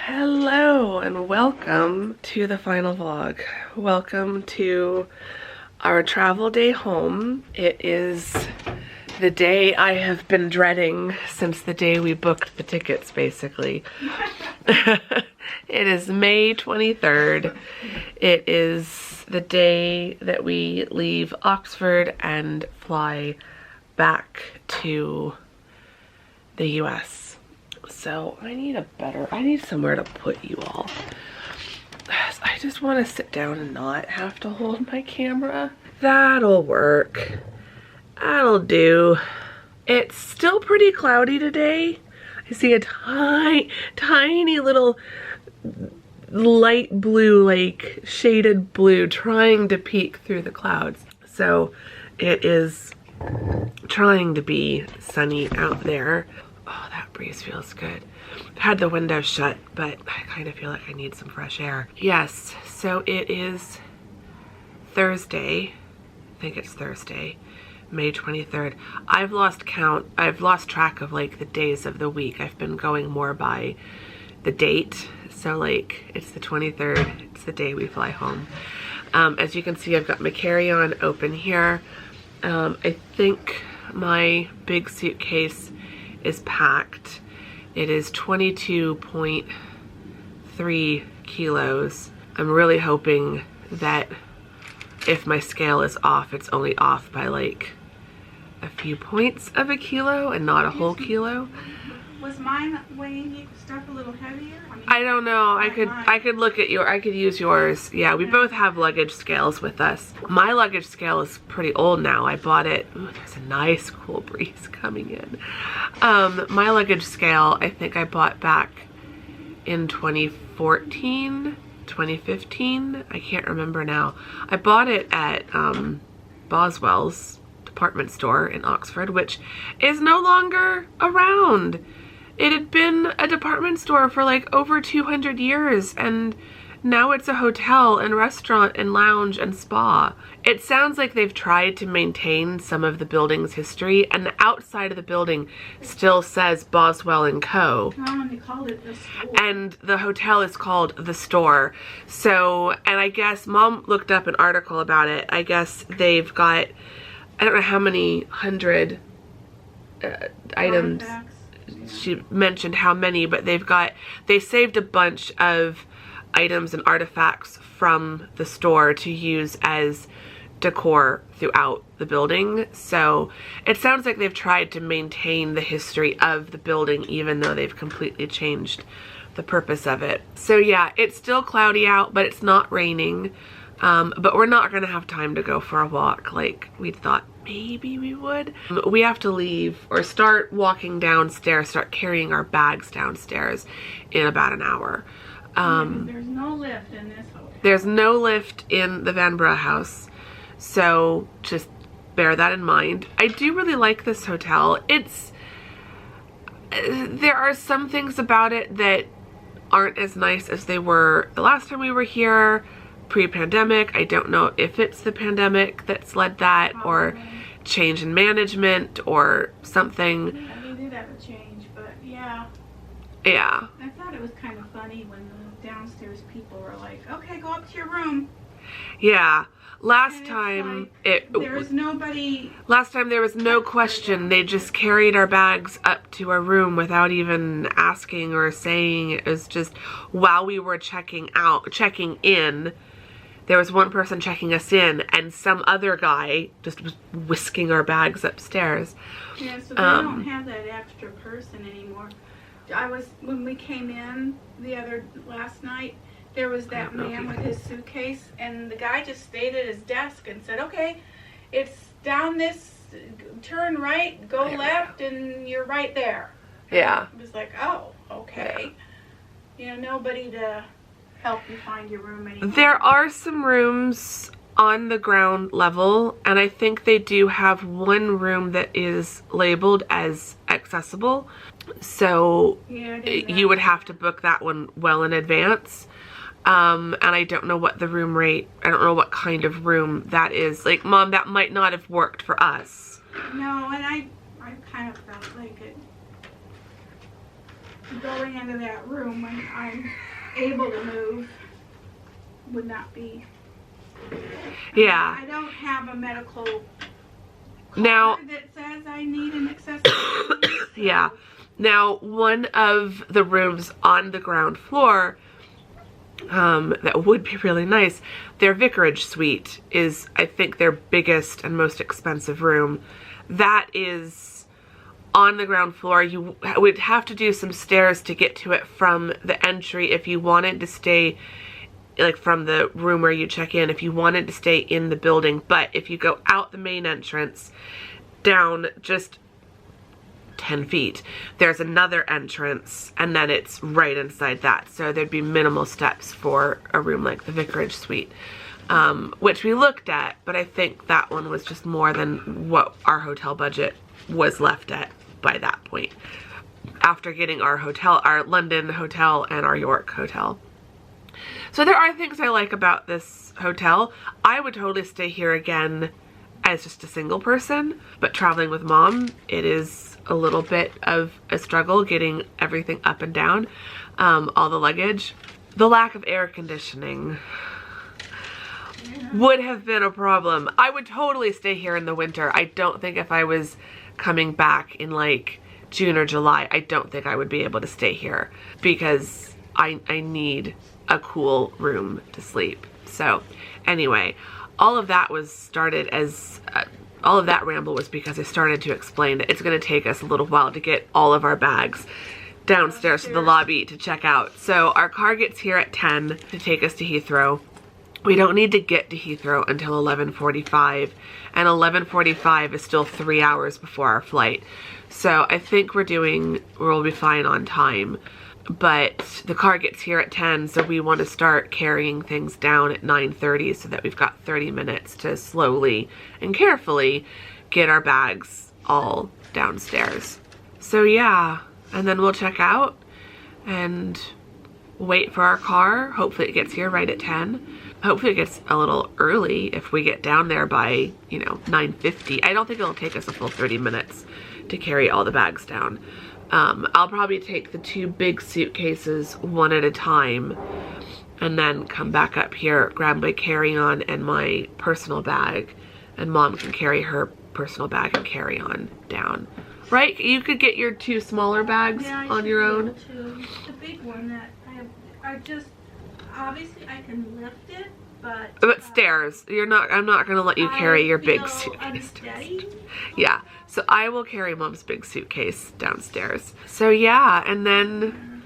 Hello and welcome to the final vlog. Welcome to our travel day home. It is the day I have been dreading since the day we booked the tickets, basically. It is May 23rd. It is the day that we leave Oxford and fly back to the US. So I need somewhere to put you all. I just want to sit down and not have to hold my camera. That'll work. That'll do. It's still pretty cloudy today. I see a tiny little light blue, like shaded blue, trying to peek through the clouds. So it is trying to be sunny out there. Oh, that breeze feels good. I had the window shut, but I kind of feel like I need some fresh air. Yes, so it is Thursday. I think it's Thursday, May 23rd. I've lost count. I've lost track of like the days of the week. I've been going more by the date. So like it's the 23rd. It's the day we fly home. As you can see, I've got my carry-on open here. I think my big suitcase is packed. It is 22.3 kilos. I'm really hoping that if my scale is off, it's only off by like a few points of a kilo and not a whole kilo. Was mine weighing stuff a little heavier? I don't know. I could look at I could use yours. Yeah, we both have luggage scales with us. My luggage scale is pretty old now. I bought it. Ooh, there's a nice cool breeze coming in. My luggage scale, I think I bought back in 2014, 2015. I can't remember now. I bought it at Boswell's department store in Oxford, which is no longer around. It had been a department store for like over 200 years, and now it's a hotel and restaurant and lounge and spa. It sounds like they've tried to maintain some of the building's history, and the outside of the building still says Boswell & Co. Oh, and they called it the store. And the hotel is called The Store. So, and I guess Mom looked up an article about it. I guess they've got, I don't know how many hundred items. She mentioned how many, but they saved a bunch of items and artifacts from the store to use as decor throughout the building. So it sounds like they've tried to maintain the history of the building, even though they've completely changed the purpose of it. So yeah, it's still cloudy out, but it's not raining. But we're not gonna have time to go for a walk like we thought maybe we would. We have to leave or start walking downstairs, start carrying our bags downstairs in about an hour. There's no lift in this hotel. There's no lift in the Vanbrugh house, so just bear that in mind. I do really like this hotel. There are some things about it that aren't as nice as they were the last time we were here, pre-pandemic. I don't know if it's the pandemic that's led that, or change in management or something. Yeah, they did have a change, but yeah. Yeah. I thought it was kind of funny when the downstairs people were like, okay, go up to your room. Yeah. Last time there was nobody. Last time there was no question. They just carried our bags up to our room without even asking or saying. It was just while we were checking in. There was one person checking us in, and some other guy just was whisking our bags upstairs. Yeah, so they don't have that extra person anymore. When we came in last night, there was that man with his suitcase, and the guy just stayed at his desk and said, okay, it's down this, turn right, go left, and you're right there. Yeah. It was like, oh, okay. Yeah. You know, nobody to help you find your room anymore. There are some rooms on the ground level, and I think they do have one room that is labeled as accessible. So you would have to book that one well in advance. And I don't know what the room rate, I don't know what kind of room that is. Like, Mom, that might not have worked for us. No, and I kind of felt like it going into that room when I'm able to move would not be. Yeah. I don't have a medical card Now that says I need an accessibility. So. Yeah. Now, one of the rooms on the ground floor that would be really nice, their vicarage suite is, I think, their biggest and most expensive room. That is on the ground floor. You would have to do some stairs to get to it from the entry if you wanted to stay, like from the room where you check in, if you wanted to stay in the building. But if you go out the main entrance, down just 10 feet, there's another entrance, and then it's right inside that. So there'd be minimal steps for a room like the vicarage suite, which we looked at, but I think that one was just more than what our hotel budget was left at by that point, after getting our hotel, our London hotel and our York hotel. So there are things I like about this hotel. I would totally stay here again as just a single person, but traveling with Mom, it is a little bit of a struggle getting everything up and down, all the luggage. The lack of air conditioning would have been a problem. I would totally stay here in the winter. I don't think if I was coming back in like June or July, I don't think I would be able to stay here because I need a cool room to sleep. So anyway, all of that was started as all of that ramble was because I started to explain that it's going to take us a little while to get all of our bags downstairs to the lobby to check out. So our car gets here at 10 to take us to Heathrow. We don't need to get to Heathrow until 11:45, and 11:45 is still 3 hours before our flight. So I think we'll be fine on time. But the car gets here at 10, so we want to start carrying things down at 9:30 so that we've got 30 minutes to slowly and carefully get our bags all downstairs. So yeah, and then we'll check out and wait for our car. Hopefully it gets here right at 10. Hopefully it gets a little early if we get down there by, 9:50. I don't think it'll take us a full 30 minutes to carry all the bags down. I'll probably take the 2 big suitcases one at a time and then come back up here, grab my carry-on and my personal bag, and Mom can carry her personal bag and carry-on down. Right? You could get your 2 smaller bags on your own. The big one that I just, obviously I can lift it, but stairs. I'm not gonna let you carry your big suitcase. Yeah. So I will carry Mom's big suitcase downstairs. So yeah, and then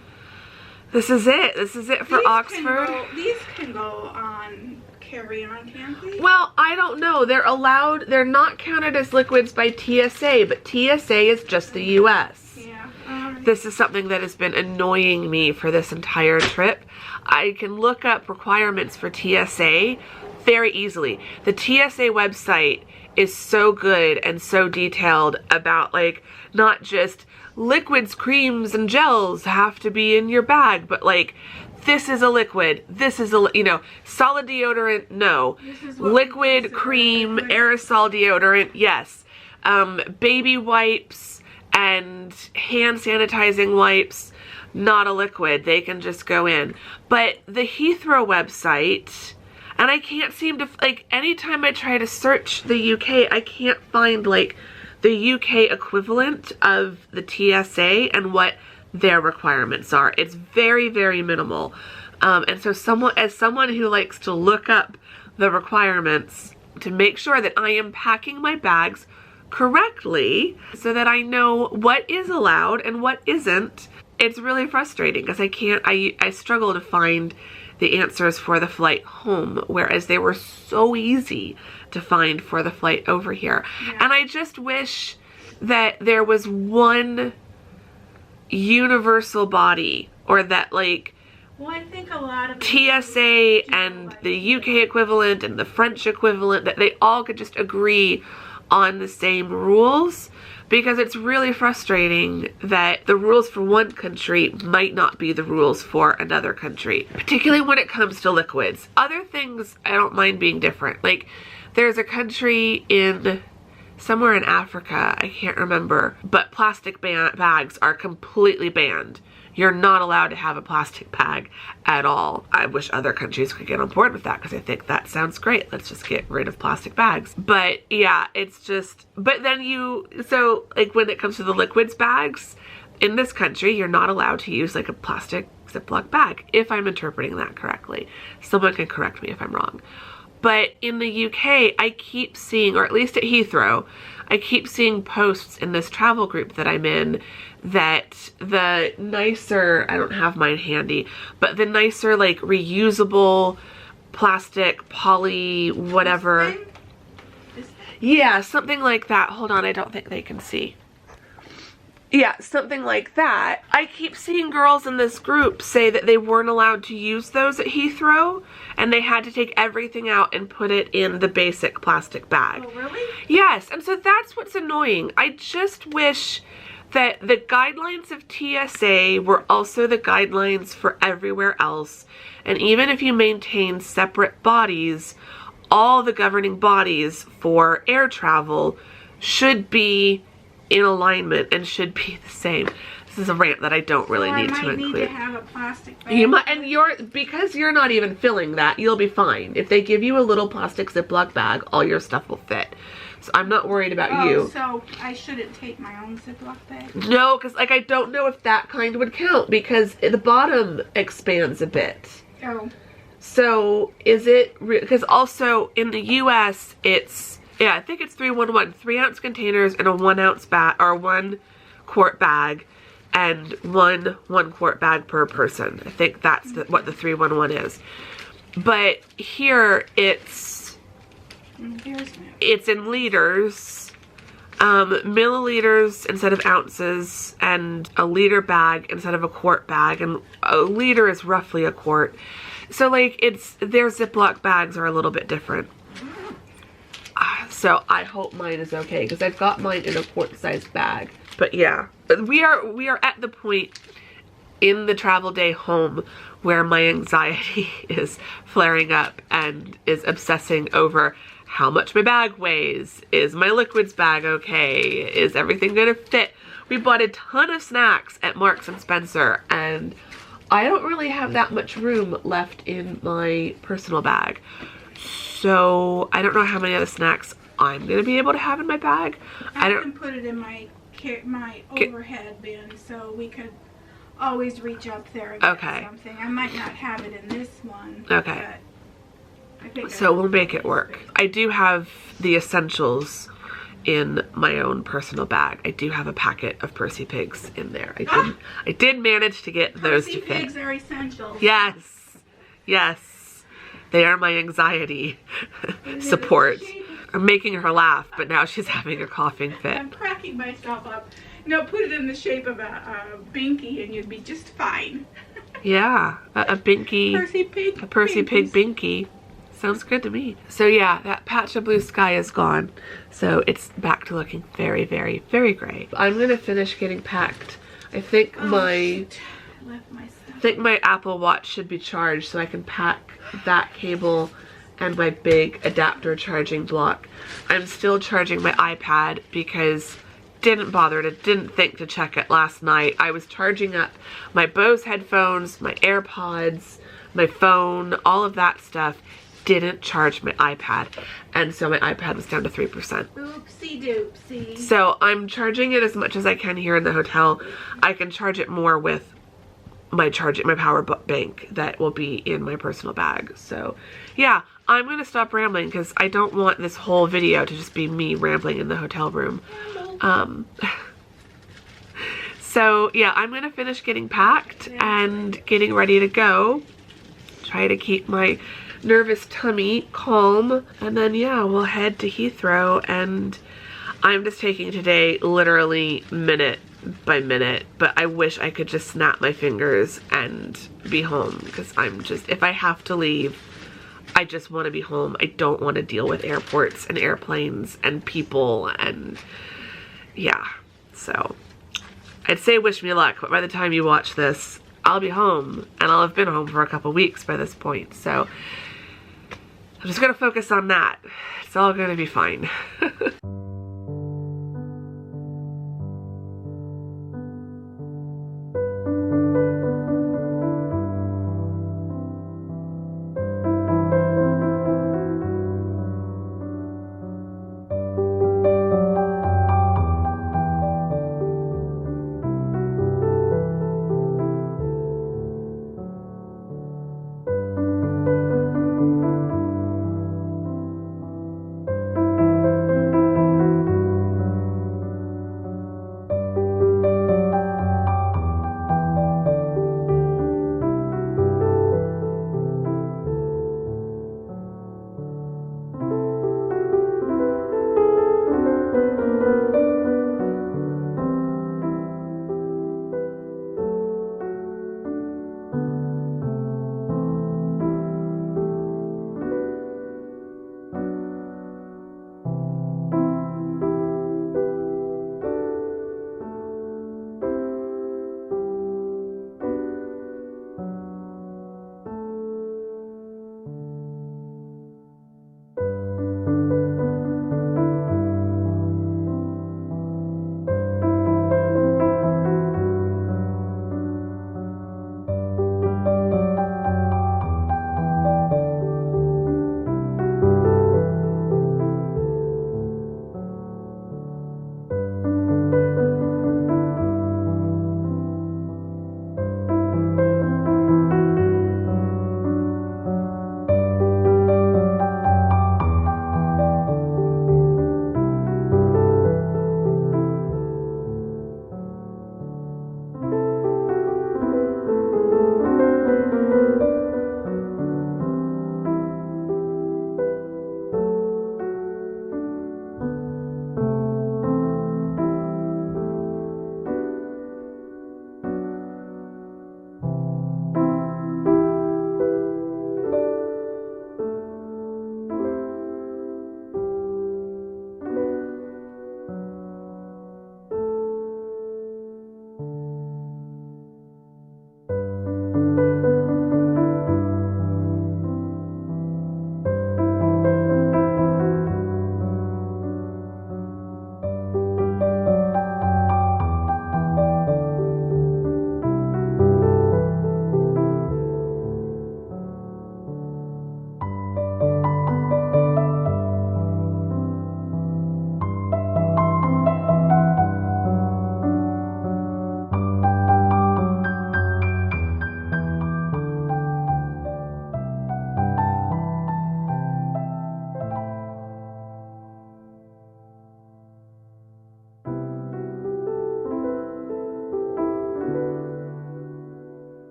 this is it. This is it for Oxford. These can go on carry-on, can't they? Well, I don't know. They're not counted as liquids by TSA, but TSA is just the US. Yeah. This is something that has been annoying me for this entire trip. I can look up requirements for TSA very easily. The TSA website is so good and so detailed about, like, not just liquids, creams, and gels have to be in your bag, but like, this is a liquid, this is a, solid deodorant, no. Liquid, cream, aerosol deodorant, yes. Baby wipes and hand sanitizing wipes, not a liquid, they can just go in. But the Heathrow website, and I can't seem to, like, anytime I try to search the UK, I can't find, like, the UK equivalent of the TSA and what their requirements are. It's very, very minimal. And so as someone who likes to look up the requirements to make sure that I am packing my bags correctly so that I know what is allowed and what isn't, it's really frustrating because I struggle to find the answers for the flight home, whereas they were so easy to find for the flight over here. Yeah. And I just wish that there was one universal body, or that, like, well, I think a lot of TSA and the UK equivalent and the French equivalent, that they all could just agree on the same rules, because it's really frustrating that the rules for one country might not be the rules for another country, particularly when it comes to liquids. Other things I don't mind being different. Like, there's a country somewhere in Africa, I can't remember, but plastic bags are completely banned. you're not allowed to have a plastic bag at all. I wish other countries could get on board with that, because I think that sounds great. Let's just get rid of plastic bags. But yeah, it's just, but then so like when it comes to the liquids bags, in this country, you're not allowed to use like a plastic Ziploc bag, if I'm interpreting that correctly. Someone can correct me if I'm wrong. But in the UK, I keep seeing, or at least at Heathrow, I keep seeing posts in this travel group that I'm in that the nicer, I don't have mine handy, but the nicer like reusable plastic, poly, whatever. Yeah, something like that. Hold on, I don't think they can see. Yeah, something like that. I keep seeing girls in this group say that they weren't allowed to use those at Heathrow, and they had to take everything out and put it in the basic plastic bag. Oh, really? Yes, and so that's what's annoying. I just wish that the guidelines of TSA were also the guidelines for everywhere else. And even if you maintain separate bodies, all the governing bodies for air travel should be in alignment and should be the same. This is a rant that I don't really need to include. I might need to have a plastic bag. You might, and because you're not even filling that, you'll be fine. If they give you a little plastic Ziploc bag, all your stuff will fit. So I'm not worried about you. So I shouldn't take my own Ziploc bag? No, because like I don't know if that kind would count, because the bottom expands a bit. Oh. So is it, because also in the US it's, yeah, I think it's 311, 3-ounce containers in a 1-ounce bag, or 1 quart bag, and one 1-quart bag per person. I think that's what the 311 is. But here it's in liters, milliliters instead of ounces, and a liter bag instead of a quart bag, and a liter is roughly a quart. So like their Ziploc bags are a little bit different. So I hope mine is okay, because I've got mine in a quart-sized bag. But yeah, we are at the point in the travel day home where my anxiety is flaring up and is obsessing over how much my bag weighs. Is my liquids bag okay? Is everything gonna fit? We bought a ton of snacks at Marks and Spencer, and I don't really have that much room left in my personal bag. So I don't know how many other snacks I'm gonna be able to have in my bag. I can put it in my overhead bin, so we could always reach up there and get something. I might not have it in this one. Okay. But I think so we'll make it work. I do have the essentials in my own personal bag. I do have a packet of Percy Pigs in there. I did manage to get those to fit. Percy Pigs are essential. Yes. Yes. They are my anxiety support. I'm making her laugh, but now she's having a coughing fit. I'm cracking myself up. No, put it in the shape of a binky and you'd be just fine. Yeah, a binky. Percy Pig. A Percy Pig binky. Sounds good to me. So yeah, that patch of blue sky is gone. So it's back to looking very, very, very gray. I'm gonna finish getting packed. I think I think my Apple Watch should be charged, so I can pack that cable and my big adapter charging block. I'm still charging my iPad because didn't think to check it last night. I was charging up my Bose headphones, my AirPods, my phone, all of that stuff. Didn't charge my iPad, and so my iPad was down to 3%. Oopsie doopsie. So I'm charging it as much as I can here in the hotel. I can charge it more with my power bank that will be in my personal bag. So yeah, I'm gonna stop rambling because I don't want this whole video to just be me rambling in the hotel room. So yeah, I'm gonna finish getting packed and getting ready to go. Try to keep my nervous tummy calm, and then yeah, we'll head to Heathrow. And I'm just taking today literally minute by minute, but I wish I could just snap my fingers and be home, because I'm just, if I have to leave, I just want to be home. I don't want to deal with airports and airplanes and people, and yeah, so I'd say wish me luck, but by the time you watch this, I'll be home, and I'll have been home for a couple weeks by this point. So I'm just gonna focus on that. It's all gonna be fine.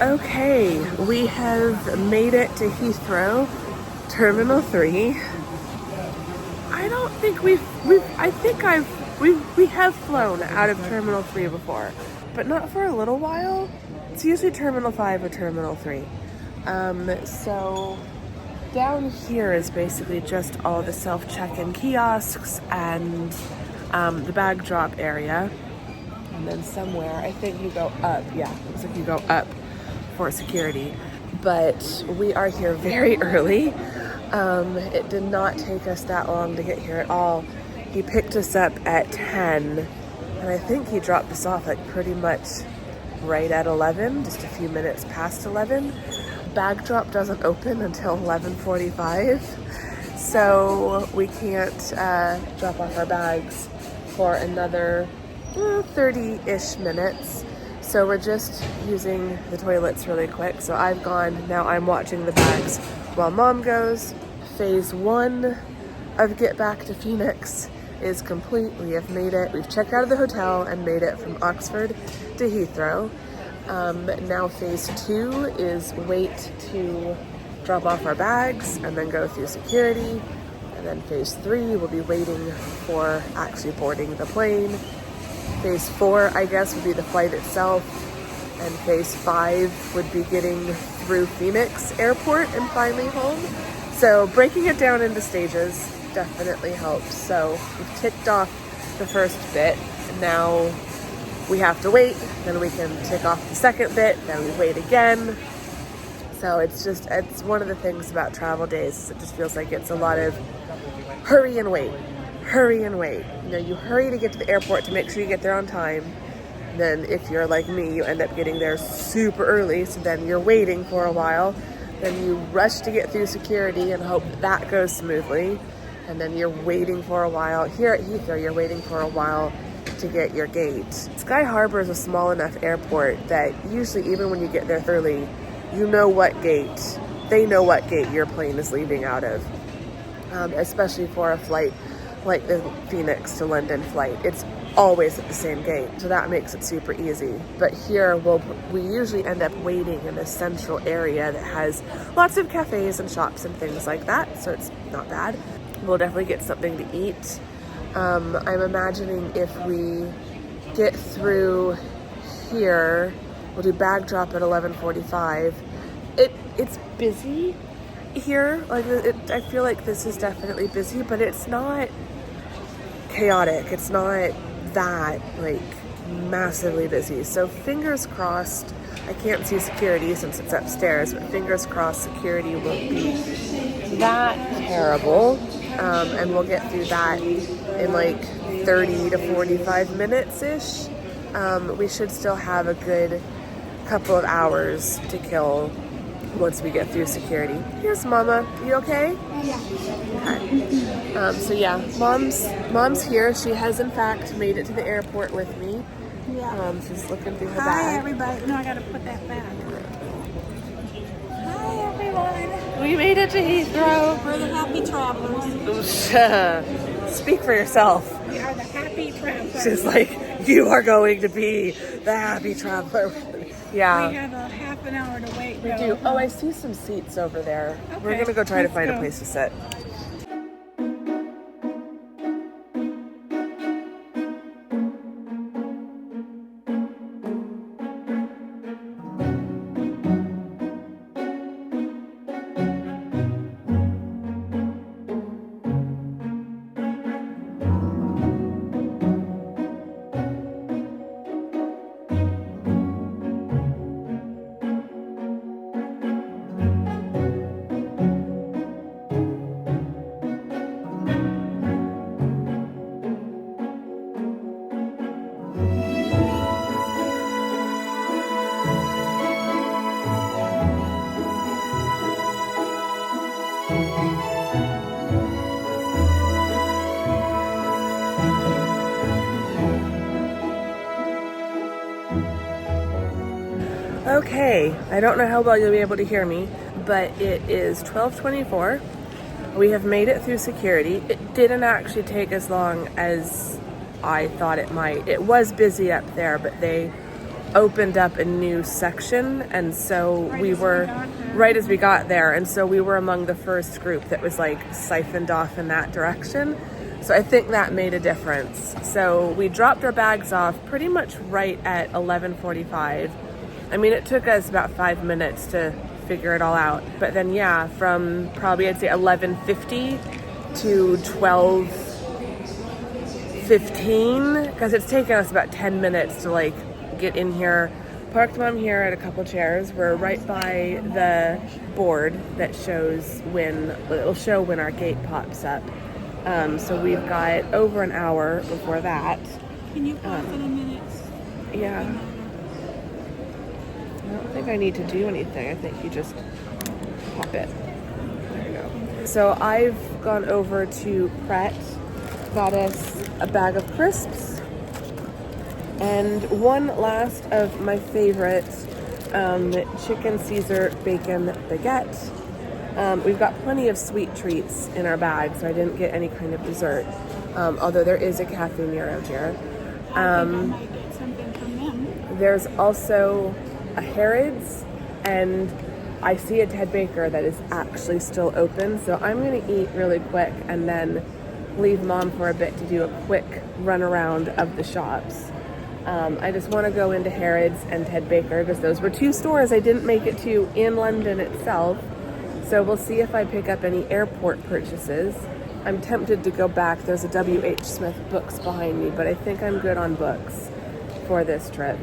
Okay, we have made it to Heathrow, Terminal 3. I don't think we have flown out of Terminal 3 before, but not for a little while. It's usually Terminal 5 or Terminal 3. So down here is basically just all the self-check-in kiosks and the bag drop area. And then somewhere, I think you go up. Yeah, looks like you go up for security. But we are here very early. It did not take us that long to get here at all. He picked us up at 10, and I think he dropped us off like pretty much right at 11, just a few minutes past 11. Bag drop doesn't open until 11:45, so we can't drop off our bags for another 30-ish minutes. So we're just using the toilets really quick. So I've gone, now I'm watching the bags while Mom goes. Phase 1 of Get Back to Phoenix is complete. We have made it. We've checked out of the hotel and made it from Oxford to Heathrow. Now phase 2 is wait to drop off our bags and then go through security. And then phase 3 will be waiting for actually boarding the plane. Phase 4, I guess, would be the flight itself. And phase 5 would be getting through Phoenix Airport and finally home. So breaking it down into stages definitely helps. So we've ticked off the first bit. Now we have to wait, then we can tick off the second bit, then we wait again. So it's one of the things about travel days. It just feels like it's a lot of hurry and wait. Hurry and wait. You know, you hurry to get to the airport to make sure you get there on time. Then if you're like me, you end up getting there super early, so then you're waiting for a while. Then you rush to get through security and hope that goes smoothly. And then you're waiting for a while. Here at Heathrow, you're waiting for a while to get your gate. Sky Harbor is a small enough airport that usually even when you get there early, you know what gate, they know what gate your plane is leaving out of. Especially for a flight like the Phoenix to London flight. It's always at the same gate, so that makes it super easy. But here, we usually end up waiting in a central area that has lots of cafes and shops and things like that, so it's not bad. We'll definitely get something to eat. I'm imagining if we get through here, we'll do bag drop at 11:45. It's busy here. Like I feel like this is definitely busy, but it's not chaotic. It's not that like massively busy. So fingers crossed. I can't see security since it's upstairs, but fingers crossed security won't be that terrible. And we'll get through that in like 30 to 45 minutes-ish. We should still have a good couple of hours to kill once we get through security. Here's Mama. You okay? Yeah. Okay. So yeah, Mom's here. She has in fact made it to the airport with me. Yeah. She's looking through her Hi, bag. everybody. No, I gotta put that back. Hi, everyone. We made it to Heathrow. We're the happy travelers. Speak for yourself. We are the happy travelers. She's like, you are going to be the happy traveler. Yeah. We have a half an hour to wait. We do. Oh, I see some seats over there. Okay, We're gonna go try to let's find a go. place to sit. Okay, I don't know how well you'll be able to hear me, but it is 12:24. We have made it through security. It didn't actually take as long as I thought it might. It was busy up there, but they opened up a new section, and so we were right as we got there, and so we were among the first group that was like siphoned off in that direction. So I think that made a difference. So we dropped our bags off pretty much right at 11:45. I mean, it took us about 5 minutes to figure it all out. But then, yeah, from probably I'd say 11:50 to 12:15, because it's taken us about 10 minutes to like get in here. Parked Mom here at a couple chairs. We're right by the board that shows it'll show when our gate pops up. So we've got over an hour before that. Can you pause it a minute? Yeah. I don't think I need to do anything. I think you just pop it. There you go. So I've gone over to Pret, got us a bag of crisps, and one last of my favorite chicken Caesar bacon baguette. We've got plenty of sweet treats in our bag, so I didn't get any kind of dessert, although there is a Cafe Nero here. I might get something from them. There's also a Harrods, and I see a Ted Baker that is actually still open, so I'm going to eat really quick and then leave Mom for a bit to do a quick run around of the shops. I just want to go into Harrods and Ted Baker because those were two stores I didn't make it to in London itself. So we'll see if I pick up any airport purchases. I'm tempted to go back. There's a W.H. Smith books behind me, but I think I'm good on books for this trip.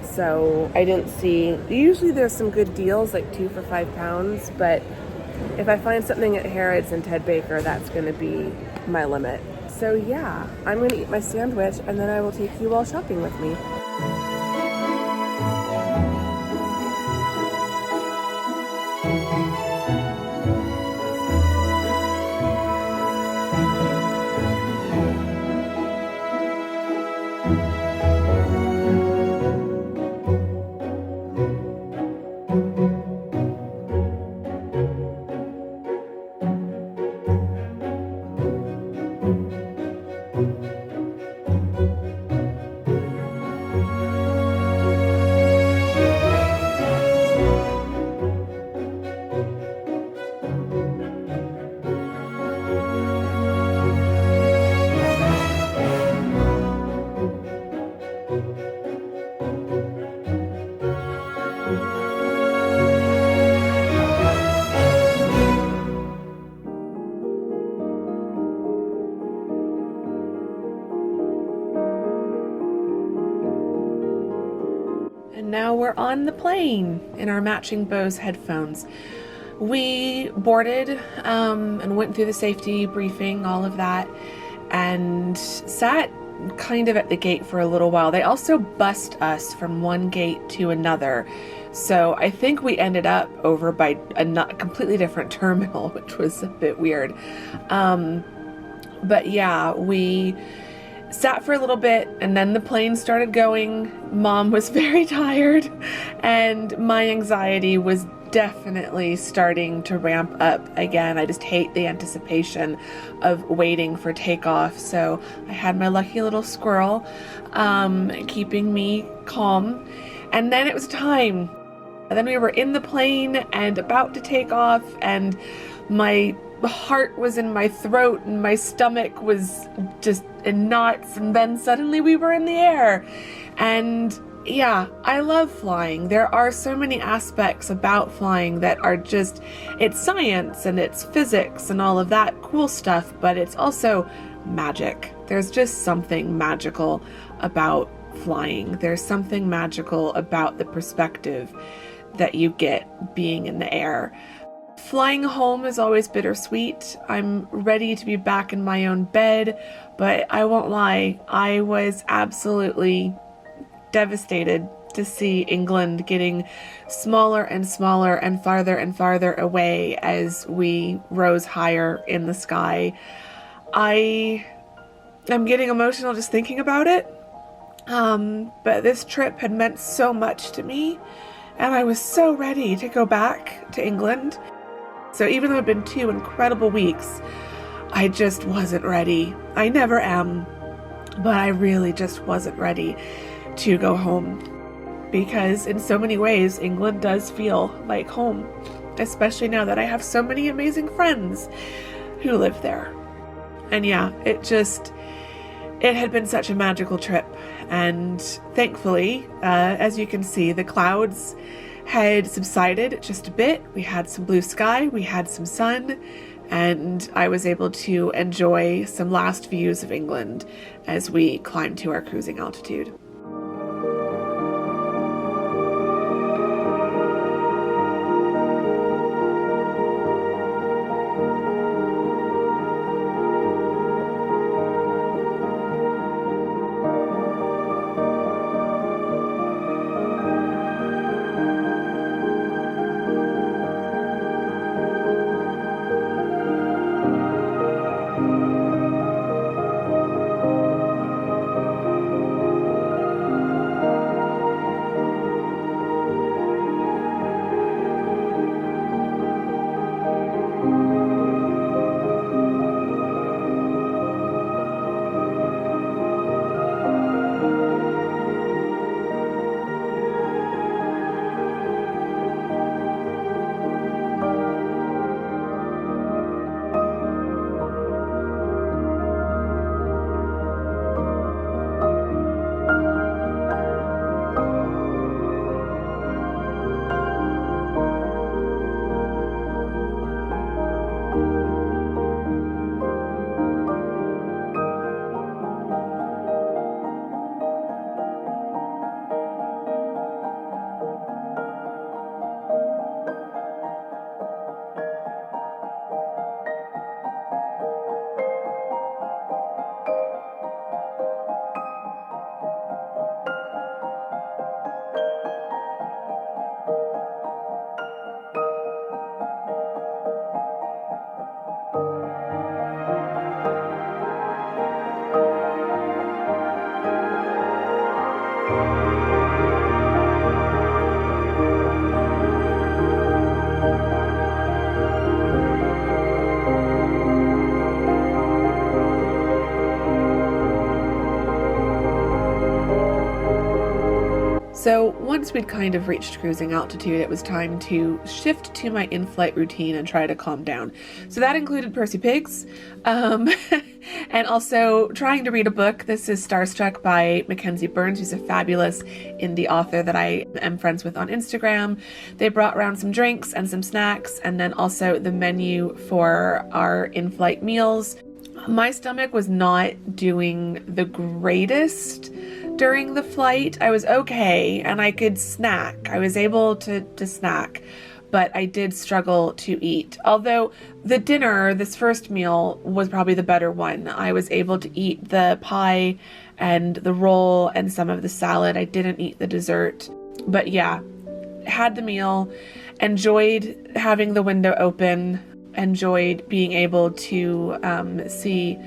So I didn't see, usually there's some good deals, like 2 for £5, but if I find something at Harrods and Ted Baker, that's going to be my limit. So yeah, I'm going to eat my sandwich and then I will take you all shopping with me. And now we're on the plane in our matching Bose headphones. We boarded and went through the safety briefing, all of that, and sat kind of at the gate for a little while. They also bussed us from one gate to another. So I think we ended up over by a completely different terminal, which was a bit weird. But yeah, we sat for a little bit and then the plane started going. Mom was very tired and my anxiety was definitely starting to ramp up again. I just hate the anticipation of waiting for takeoff. So I had my lucky little squirrel keeping me calm. And then it was time. And then we were in the plane and about to take off, and my heart was in my throat and my stomach was just in knots, and then suddenly we were in the air. And yeah, I love flying. There are so many aspects about flying that are just, it's science and it's physics and all of that cool stuff, but it's also magic. There's just something magical about flying. There's something magical about the perspective that you get being in the air. Flying home is always bittersweet. I'm ready to be back in my own bed, but I won't lie, I was absolutely devastated to see England getting smaller and smaller and farther away as we rose higher in the sky. I am getting emotional just thinking about it, but this trip had meant so much to me, and I was so ready to go back to England. So even though it had been 2 incredible weeks, I just wasn't ready. I never am, but I really just wasn't ready to go home. because in so many ways, England does feel like home, especially now that I have so many amazing friends who live there. And yeah, it had been such a magical trip. And thankfully, as you can see, the clouds had subsided just a bit. We had some blue sky, we had some sun, and I was able to enjoy some last views of England as we climbed to our cruising altitude. So once we'd kind of reached cruising altitude, it was time to shift to my in-flight routine and try to calm down. So that included Percy Pigs, and also trying to read a book. This is Starstruck by Mackenzie Burns, who's a fabulous indie author that I am friends with on Instagram. They brought around some drinks and some snacks, and then also the menu for our in-flight meals. My stomach was not doing the greatest during the flight. I was okay, and I could snack. I was able to snack, but I did struggle to eat. Although the dinner, this first meal, was probably the better one. I was able to eat the pie and the roll and some of the salad. I didn't eat the dessert. But yeah, had the meal, enjoyed having the window open, enjoyed being able to see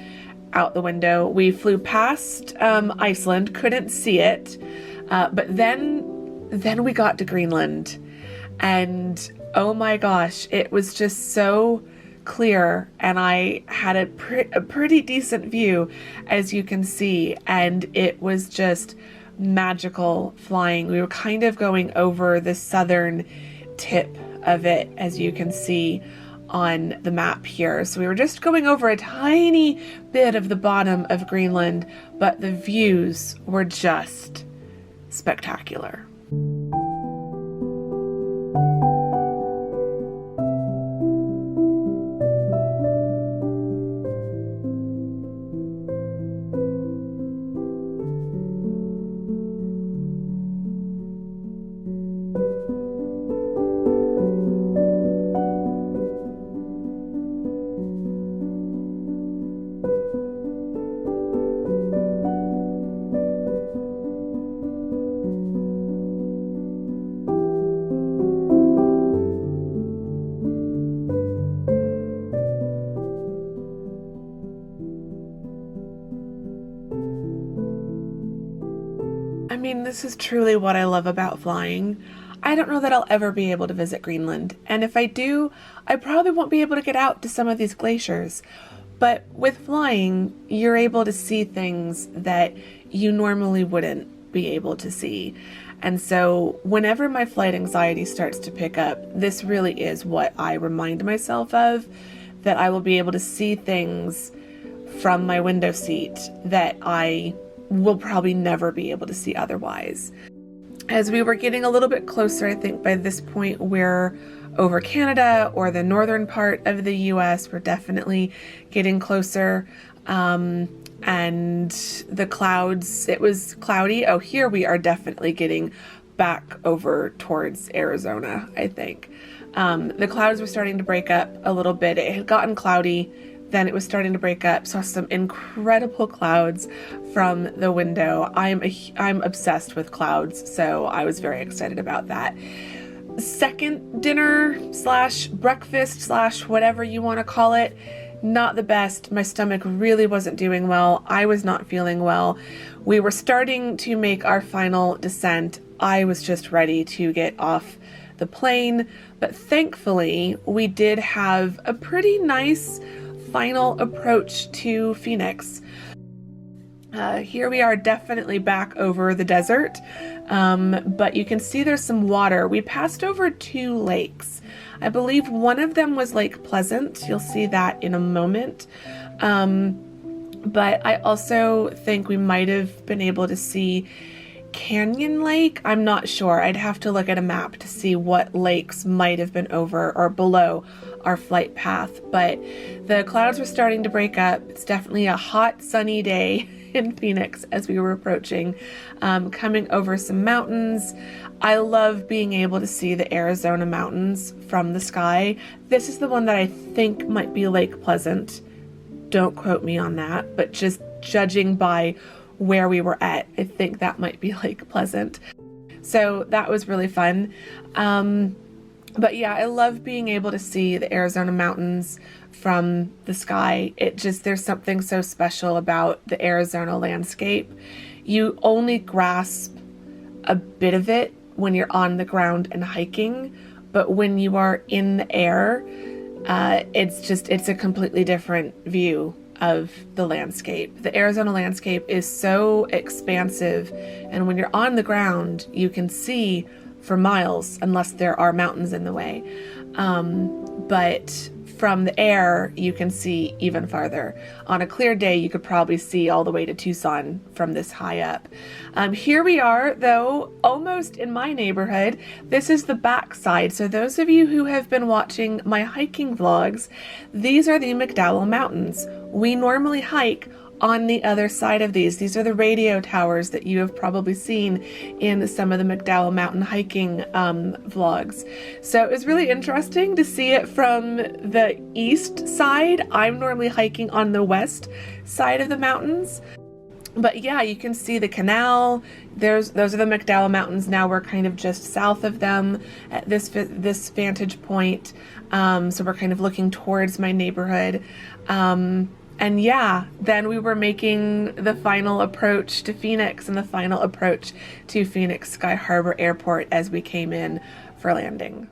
out the window. We flew past Iceland, couldn't see it, but then we got to Greenland, and oh my gosh, it was just so clear, and I had a pretty decent view, as you can see, and it was just magical flying. We were kind of going over the southern tip of it, as you can see on the map here. So we were just going over a tiny bit of the bottom of Greenland, but the views were just spectacular. I mean, this is truly what I love about flying. I don't know that I'll ever be able to visit Greenland, and if I do, I probably won't be able to get out to some of these glaciers. But with flying, you're able to see things that you normally wouldn't be able to see. And so whenever my flight anxiety starts to pick up, this really is what I remind myself of, that I will be able to see things from my window seat that I will probably never be able to see otherwise. As we were getting a little bit closer, I think by this point we're over Canada or the northern part of the US. We're definitely getting closer. And the clouds, it was cloudy. Oh, here we are definitely getting back over towards Arizona, I think. The clouds were starting to break up a little bit. It had gotten cloudy, then it was starting to break up. Saw some incredible clouds from the window. I'm obsessed with clouds, so I was very excited about that. Second dinner slash breakfast slash whatever you want to call it, not the best. My stomach really wasn't doing well. I was not feeling well. We were starting to make our final descent. I was just ready to get off the plane, but thankfully we did have a pretty nice final approach to Phoenix. Here we are definitely back over the desert, but you can see there's some water. We passed over 2 lakes. I believe one of them was Lake Pleasant. You'll see that in a moment. But I also think we might have been able to see Canyon Lake. I'm not sure. I'd have to look at a map to see what lakes might have been over or below our flight path. But the clouds were starting to break up. It's definitely a hot, sunny day in Phoenix as we were approaching, coming over some mountains. I love being able to see the Arizona mountains from the sky. This is the one that I think might be Lake Pleasant. Don't quote me on that, but just judging by where we were at, I think that might be Lake Pleasant. So that was really fun. But yeah, I love being able to see the Arizona mountains from the sky. There's something so special about the Arizona landscape. You only grasp a bit of it when you're on the ground and hiking, but when you are in the air, it's a completely different view of the landscape. The Arizona landscape is so expansive, and when you're on the ground, you can see for miles unless there are mountains in the way. But from the air, you can see even farther. On a clear day, you could probably see all the way to Tucson from this high up. Here we are, though, almost in my neighborhood. This is the back side. So those of you who have been watching my hiking vlogs, these are the McDowell Mountains. We normally hike on the other side of these. These are the radio towers that you have probably seen in some of the McDowell Mountain hiking vlogs. So it was really interesting to see it from the east side. I'm normally hiking on the west side of the mountains. But yeah, you can see the canal. Those are the McDowell Mountains. Now we're kind of just south of them at this vantage point. So we're kind of looking towards my neighborhood. And yeah, then we were making the final approach to Phoenix and the final approach to Phoenix Sky Harbor Airport as we came in for landing.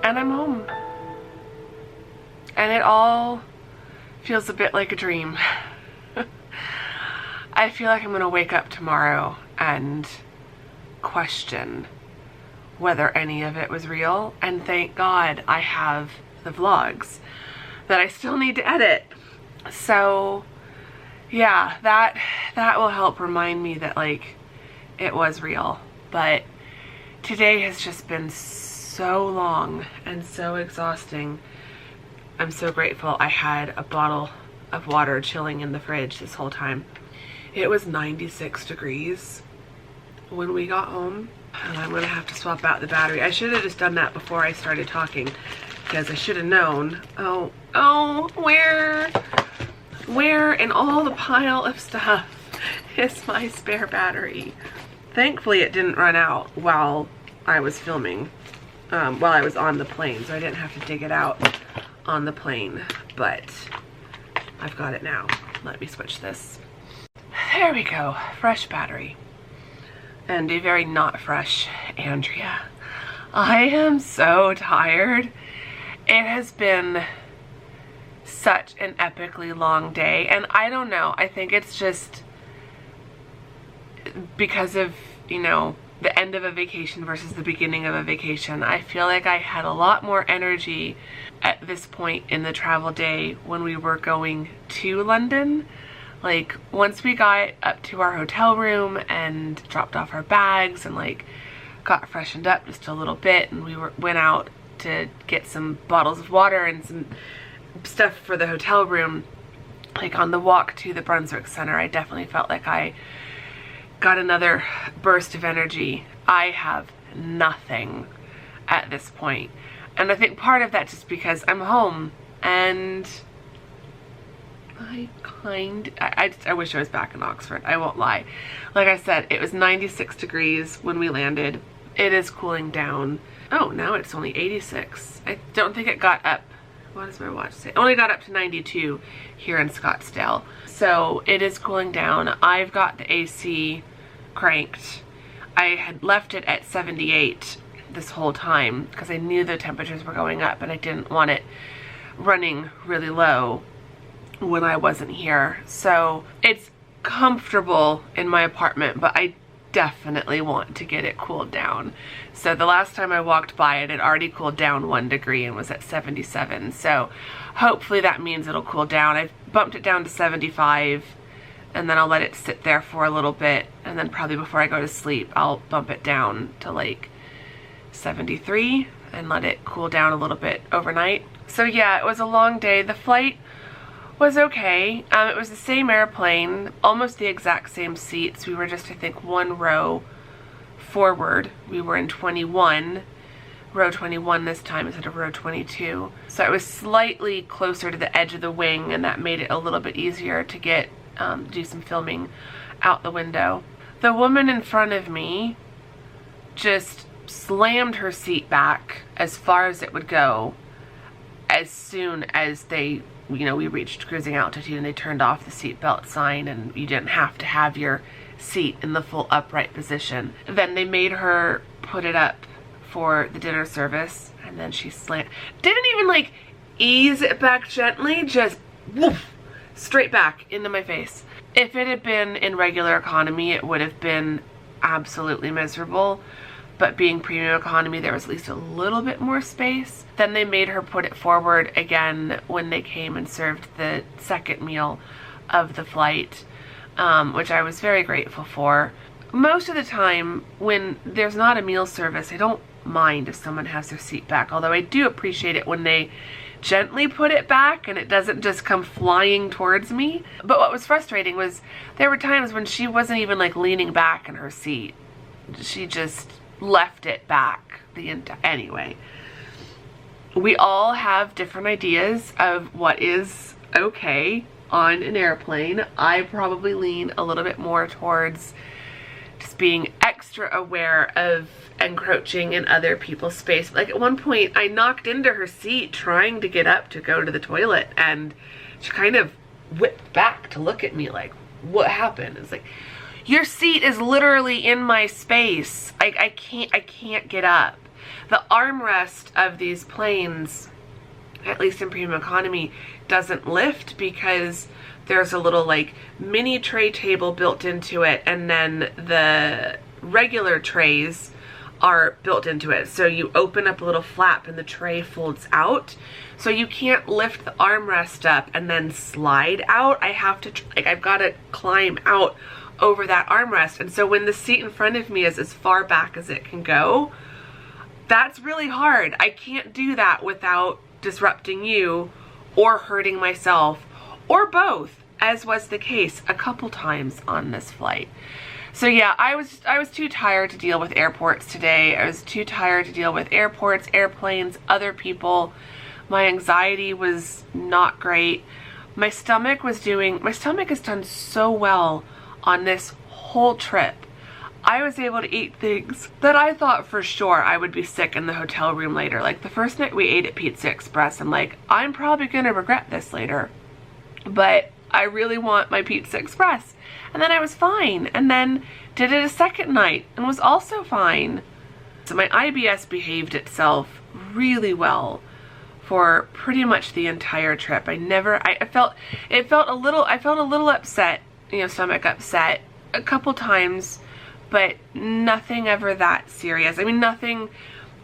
And I'm home. And it all feels a bit like a dream. I feel like I'm gonna wake up tomorrow and question whether any of it was real, and thank God I have the vlogs that I still need to edit. So yeah, that will help remind me that like it was real. But today has just been so long and so exhausting. I'm so grateful I had a bottle of water chilling in the fridge this whole time. It was 96 degrees when we got home, and I'm gonna have to swap out the battery. I should have just done that before I started talking, because I should have known. Oh, where in all the pile of stuff is my spare battery? Thankfully it didn't run out while I was filming, while I was on the plane, so I didn't have to dig it out on the plane, but I've got it now. Let me switch this. There we go, fresh battery. And a very not fresh Andrea. I am so tired. It has been such an epically long day, and I don't know, I think it's just because of, you know, the end of a vacation versus the beginning of a vacation. I feel like I had a lot more energy at this point in the travel day when we were going to London. Like, once we got up to our hotel room and dropped off our bags and like got freshened up just a little bit, and we went out to get some bottles of water and some stuff for the hotel room, like on the walk to the Brunswick Center, I definitely felt like I got another burst of energy. I have nothing at this point. And I think part of that just because I'm home, and I wish I was back in Oxford. I won't lie. Like I said, it was 96 degrees when we landed. It is cooling down. Oh, now it's only 86. I don't think it got up. What does my watch say? It only got up to 92 here in Scottsdale. So it is cooling down. I've got the AC cranked. I had left it at 78 this whole time because I knew the temperatures were going up, and I didn't want it running really low when I wasn't here. So it's comfortable in my apartment, but I definitely want to get it cooled down. So the last time I walked by it, it already cooled down 1 degree and was at 77. So hopefully that means it'll cool down. I've bumped it down to 75, and then I'll let it sit there for a little bit, and then probably before I go to sleep I'll bump it down to like 73 and let it cool down a little bit overnight. So yeah, it was a long day. The flight was okay. It was the same airplane, almost the exact same seats. We were just, I think, 1 row forward. We were in 21, row 21 this time instead of row 22. So it was slightly closer to the edge of the wing, and that made it a little bit easier to get do some filming out the window. The woman in front of me just slammed her seat back as far as it would go as soon as they, you know, we reached cruising altitude and they turned off the seatbelt sign and you didn't have to have your seat in the full upright position. Then they made her put it up for the dinner service, and then she didn't even like ease it back gently, just woof, straight back into my face. If it had been in regular economy, it would have been absolutely miserable. But being premium economy, there was at least a little bit more space. Then they made her put it forward again when they came and served the second meal of the flight, which I was very grateful for. Most of the time, when there's not a meal service, I don't mind if someone has their seat back, although I do appreciate it when they gently put it back and it doesn't just come flying towards me. But what was frustrating was there were times when she wasn't even like leaning back in her seat. She just left it back the entire. Anyway, we all have different ideas of what is okay on an airplane. I probably lean a little bit more towards just being extra aware of encroaching in other people's space. Like at one point I knocked into her seat trying to get up to go to the toilet, and she kind of whipped back to look at me like, what happened? It's like, your seat is literally in my space. I can't get up. The armrest of these planes, at least in premium economy, doesn't lift because there's a little like mini tray table built into it, and then the regular trays are built into it. So you open up a little flap and the tray folds out. So you can't lift the armrest up and then slide out. I have to, like, I've got to climb out over that armrest. And so when the seat in front of me is as far back as it can go, that's really hard. I can't do that without disrupting you or hurting myself, or both, as was the case a couple times on this flight. So yeah, I was too tired to deal with airports today. I was too tired to deal with airports, airplanes, other people. My anxiety was not great. My stomach has done so well on this whole trip. I was able to eat things that I thought for sure I would be sick in the hotel room later. Like the first night we ate at Pizza Express, I'm like, I'm probably gonna regret this later, but I really want my Pizza Express. And then I was fine, and then did it a second night and was also fine. So my IBS behaved itself really well for pretty much the entire trip. I felt a little upset, you know, stomach upset a couple times, but nothing ever that serious. I mean, nothing,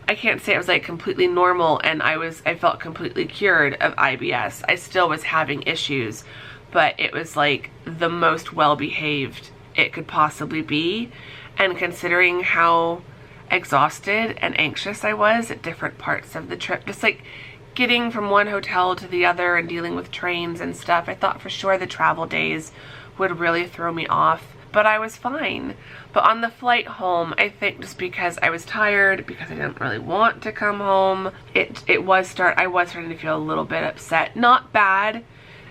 I can't say it was like completely normal and I felt completely cured of IBS. I still was having issues, but it was like the most well-behaved it could possibly be. And considering how exhausted and anxious I was at different parts of the trip, just like getting from one hotel to the other and dealing with trains and stuff, I thought for sure the travel days would really throw me off, but I was fine. But on the flight home, I think just because I was tired, because I didn't really want to come home, I was starting to feel a little bit upset. Not bad,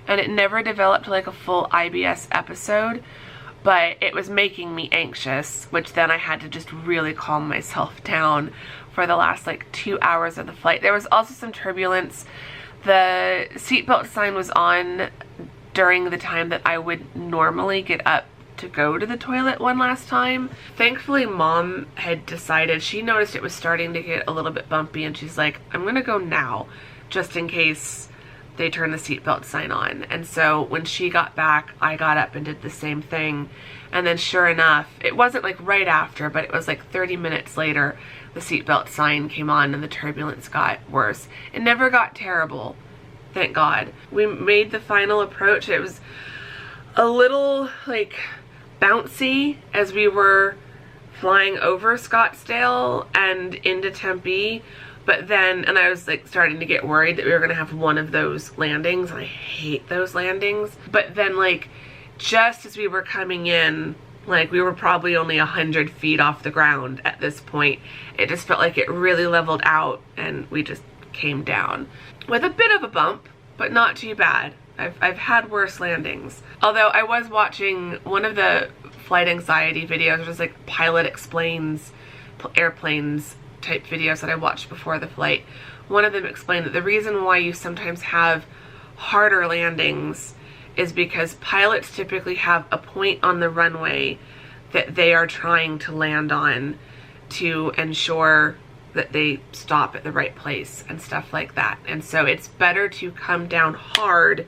and it never developed like a full IBS episode, but it was making me anxious, which then I had to just really calm myself down for the last like 2 hours of the flight. There was also some turbulence. The seatbelt sign was on during the time that I would normally get up to go to the toilet one last time. Thankfully, Mom had decided, she noticed it was starting to get a little bit bumpy, and she's like, I'm gonna go now, just in case they turn the seatbelt sign on. And so when she got back, I got up and did the same thing. And then sure enough, it wasn't like right after, but it was like 30 minutes later, the seatbelt sign came on and the turbulence got worse. It never got terrible, thank God. We made the final approach. It was a little like bouncy as we were flying over Scottsdale and into Tempe. But then, and I was like starting to get worried that we were gonna have one of those landings. I hate those landings. But then like, just as we were coming in, like we were probably only 100 feet off the ground at this point, it just felt like it really leveled out and we just came down. With a bit of a bump, but not too bad. I've had worse landings. Although I was watching one of the flight anxiety videos, which was like Pilot Explains Airplanes type videos that I watched before the flight. One of them explained that the reason why you sometimes have harder landings is because pilots typically have a point on the runway that they are trying to land on to ensure that they stop at the right place and stuff like that. And so it's better to come down hard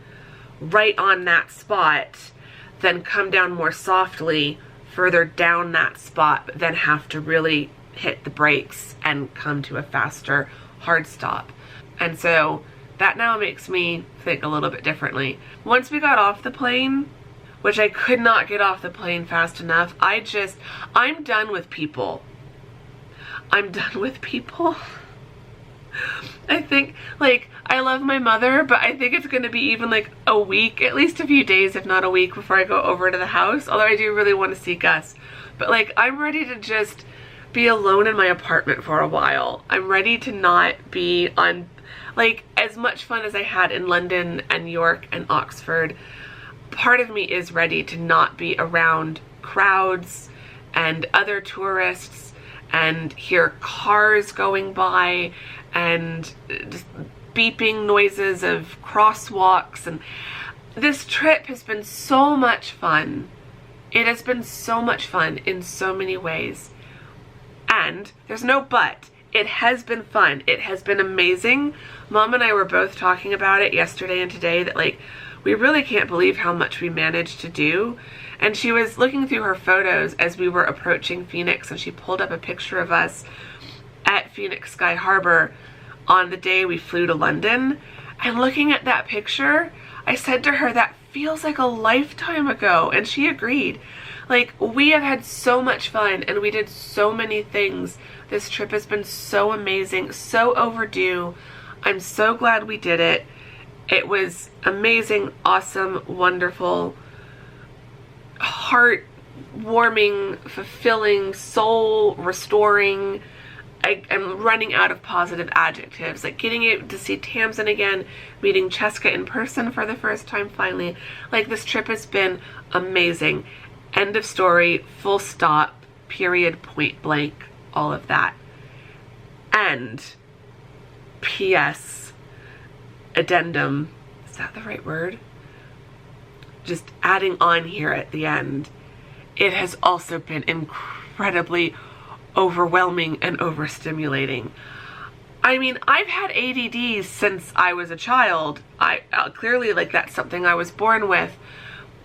right on that spot than come down more softly further down that spot, but then have to really hit the brakes and come to a faster hard stop. And so that now makes me think a little bit differently. Once we got off the plane, which I could not get off the plane fast enough, I'm done with people. I'm done with people. I think, like, I love my mother, but I think it's going to be even like a week, at least a few days, if not a week, before I go over to the house. Although I do really want to see Gus. But like, I'm ready to just be alone in my apartment for a while. I'm ready to not be on, like, as much fun as I had in London and York and Oxford. Part of me is ready to not be around crowds and other tourists and hear cars going by and just beeping noises of crosswalks. And this trip has been so much fun. It has been so much fun in so many ways. And there's no but. it has been fun. It has been amazing. Mom and I were both talking about it yesterday and today, that like we really can't believe how much we managed to do. And she was looking through her photos as we were approaching Phoenix, and she pulled up a picture of us at Phoenix Sky Harbor on the day we flew to London. And looking at that picture, I said to her, that feels like a lifetime ago. And she agreed. Like, we have had so much fun and we did so many things. This trip has been so amazing, so overdue. I'm so glad we did it. It was amazing, awesome, wonderful, heart-warming, fulfilling, soul-restoring. I'm running out of positive adjectives. Like getting to see Tamsin again, meeting Cheska in person for the first time finally. Like, this trip has been amazing. End of story, full stop, period, point blank, all of that. And P.S. addendum, is that the right word? Just adding on here at the end, it has also been incredibly overwhelming and overstimulating. I mean, I've had ADD since I was a child. I clearly, like, that's something I was born with,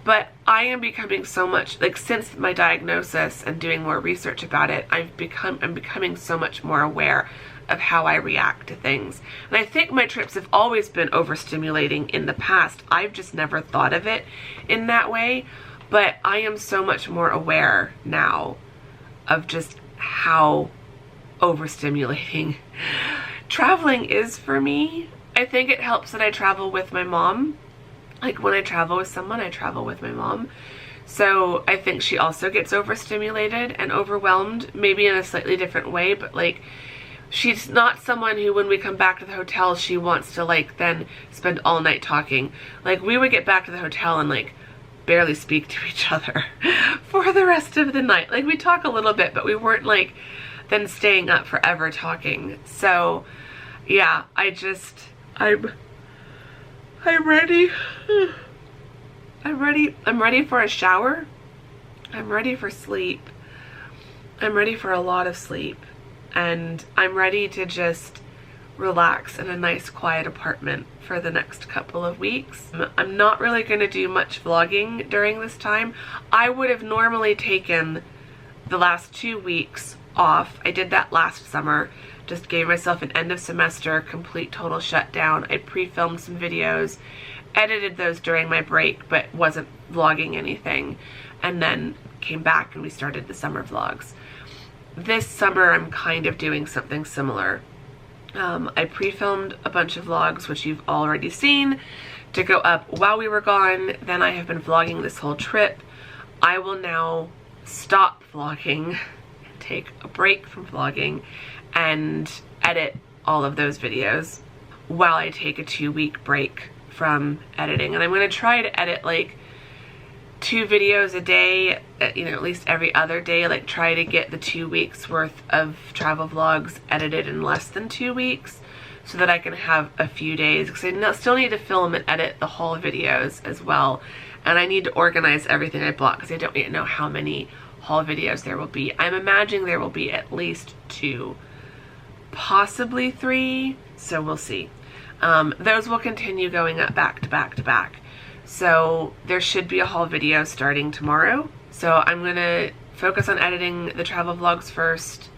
but I am becoming so much, like, since my diagnosis and doing more research about it, I'm becoming so much more aware of how I react to things. And I think my trips have always been overstimulating in the past. I've just never thought of it in that way, but I am so much more aware now of just how overstimulating traveling is for me. I think it helps that I travel with my mom. Like, when I travel with someone, I travel with my mom. So I think she also gets overstimulated and overwhelmed, maybe in a slightly different way, but like, she's not someone who, when we come back to the hotel, she wants to like then spend all night talking. Like, we would get back to the hotel and like barely speak to each other for the rest of the night. Like, we talk a little bit, but we weren't like then staying up forever talking. So yeah, I'm ready. I'm ready for a shower. I'm ready for sleep. I'm ready for a lot of sleep. And I'm ready to just relax in a nice quiet apartment for the next couple of weeks. I'm not really going to do much vlogging during this time. I would have normally taken the last 2 weeks off. I did that last summer. Just gave myself an end of semester, complete total shutdown. I pre-filmed some videos, edited those during my break, but wasn't vlogging anything. And then came back and we started the summer vlogs. This summer I'm kind of doing something similar. I pre-filmed a bunch of vlogs, which you've already seen, to go up while we were gone. Then I have been vlogging this whole trip. I will now stop vlogging, take a break from vlogging, and edit all of those videos while I take a 2-week break from editing. And I'm going to try to edit like 2 videos a day, you know, at least every other day. Like, try to get the 2 weeks worth of travel vlogs edited in less than 2 weeks so that I can have a few days, because I still need to film and edit the haul videos as well. And I need to organize everything I bought because I don't yet know how many haul videos there will be. I'm imagining there will be at least 2, possibly 3, so we'll see. Those will continue going up back to back to back. So there should be a haul video starting tomorrow. So I'm gonna focus on editing the travel vlogs first,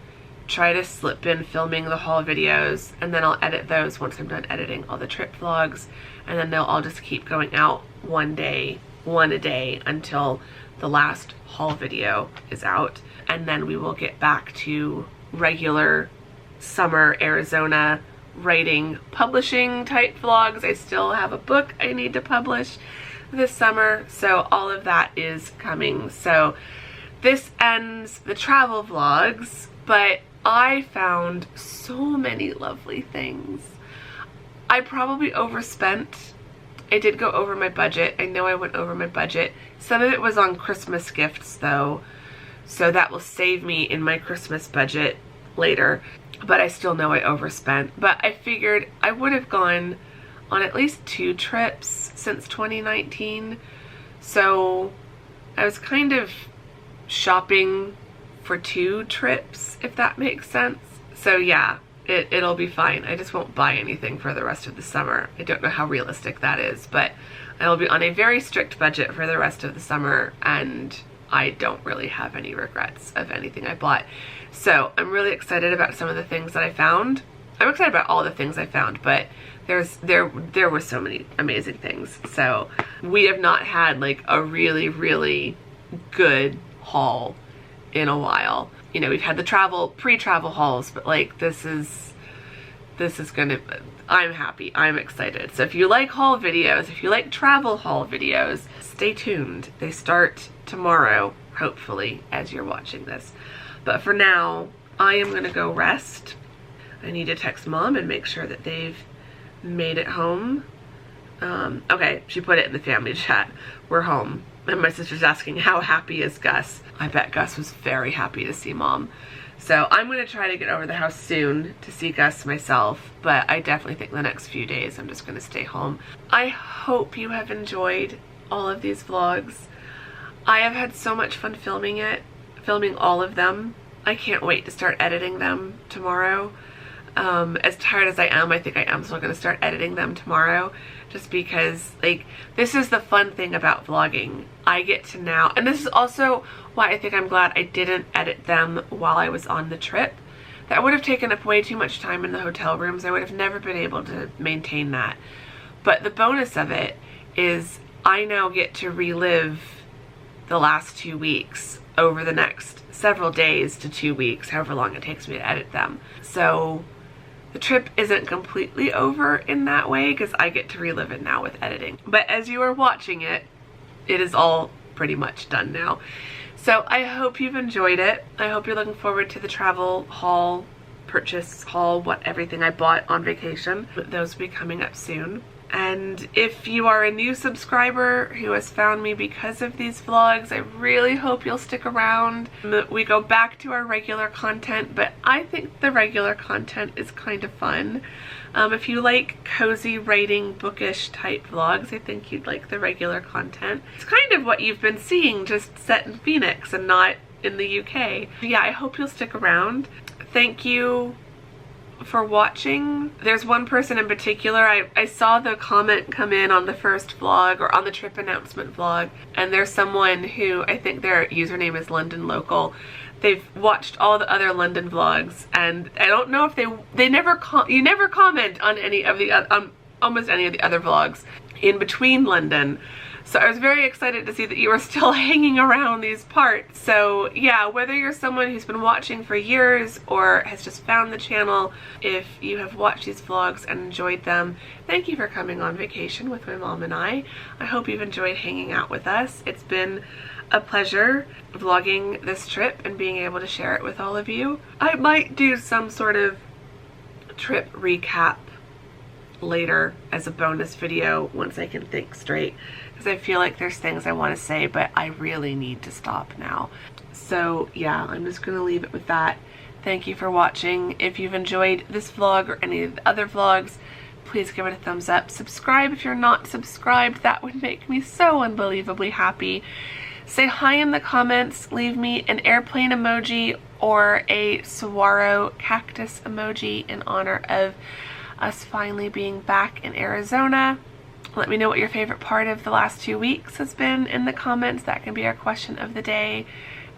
try to slip in filming the haul videos, and then I'll edit those once I'm done editing all the trip vlogs, and then they'll all just keep going out one a day until the last haul video is out. And then we will get back to regular summer Arizona writing, publishing type vlogs. I still have a book I need to publish this summer, so all of that is coming. So this ends the travel vlogs, but I found so many lovely things. I probably overspent. I did go over my budget. I know I went over my budget. Some of it was on Christmas gifts though, so that will save me in my Christmas budget later. But I still know I overspent. But I figured I would have gone on at least 2 trips since 2019. So I was kind of shopping for 2 trips, if that makes sense. So yeah, it'll be fine. I just won't buy anything for the rest of the summer. I don't know how realistic that is, but I will be on a very strict budget for the rest of the summer, and I don't really have any regrets of anything I bought. So I'm really excited about some of the things that I found. I'm excited about all the things I found, but there were so many amazing things. So we have not had like a really, really good haul in a while. You know, we've had the pre-travel hauls, but like this is gonna, I'm happy, I'm excited. So if you like haul videos, if you like travel haul videos, stay tuned. They start tomorrow, hopefully, as you're watching this. But for now, I am gonna go rest. I need to text Mom and make sure that they've made it home. Okay, she put it in the family chat. We're home. And my sister's asking, how happy is Gus? I bet Gus was very happy to see Mom. So I'm going to try to get over the house soon to see Gus myself, but I definitely think the next few days I'm just going to stay home. I hope you have enjoyed all of these vlogs. I have had so much fun filming all of them. I can't wait to start editing them tomorrow. As tired as I am, I think I am still going to start editing them tomorrow, just because like this is the fun thing about vlogging. I get to now, and this is also why I think I'm glad I didn't edit them while I was on the trip. That would have taken up way too much time in the hotel rooms. I would have never been able to maintain that. But the bonus of it is I now get to relive the last 2 weeks over the next several days to 2 weeks, however long it takes me to edit them. So the trip isn't completely over in that way because I get to relive it now with editing. But as you are watching it, it is all pretty much done now. So I hope you've enjoyed it. I hope you're looking forward to the travel haul, purchase haul, everything I bought on vacation. Those will be coming up soon. And if you are a new subscriber who has found me because of these vlogs, I really hope you'll stick around. We go back to our regular content, but I think the regular content is kind of fun. If you like cozy writing, bookish type vlogs, I think you'd like the regular content. It's kind of what you've been seeing, just set in Phoenix and not in the UK. Yeah, I hope you'll stick around. Thank you for watching. There's one person in particular, I saw the comment come in on the first vlog, or on the trip announcement vlog, and there's someone who, I think their username is London Local. They've watched all the other London vlogs, and I don't know if you never comment on any of the on almost any of the other vlogs in between London. So I was very excited to see that you were still hanging around these parts. So yeah, whether you're someone who's been watching for years or has just found the channel, if you have watched these vlogs and enjoyed them, thank you for coming on vacation with my mom and I. I hope you've enjoyed hanging out with us. It's been a pleasure vlogging this trip and being able to share it with all of you. I might do some sort of trip recap later as a bonus video once I can think straight, because I feel like there's things I want to say, but I really need to stop now. So yeah, I'm just gonna leave it with that. Thank you for watching. If you've enjoyed this vlog or any of the other vlogs, please give it a thumbs up. Subscribe if you're not subscribed. That would make me so unbelievably happy. Say hi in the comments. Leave me an airplane emoji or a saguaro cactus emoji in honor of us finally being back in Arizona. Let me know what your favorite part of the last 2 weeks has been in the comments. That can be our question of the day.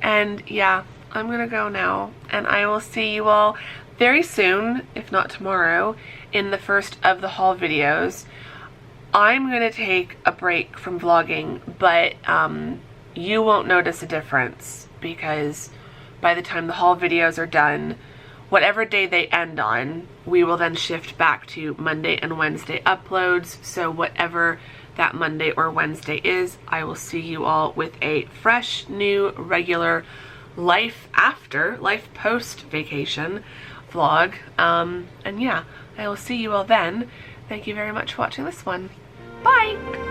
And yeah, I'm gonna go now, and I will see you all very soon, if not tomorrow, in the first of the haul videos. I'm gonna take a break from vlogging, but you won't notice a difference, because by the time the haul videos are done, whatever day they end on, we will then shift back to Monday and Wednesday uploads. So whatever that Monday or Wednesday is, I will see you all with a fresh, new, regular life post vacation vlog. And yeah, I will see you all then. Thank you very much for watching this one. Bye!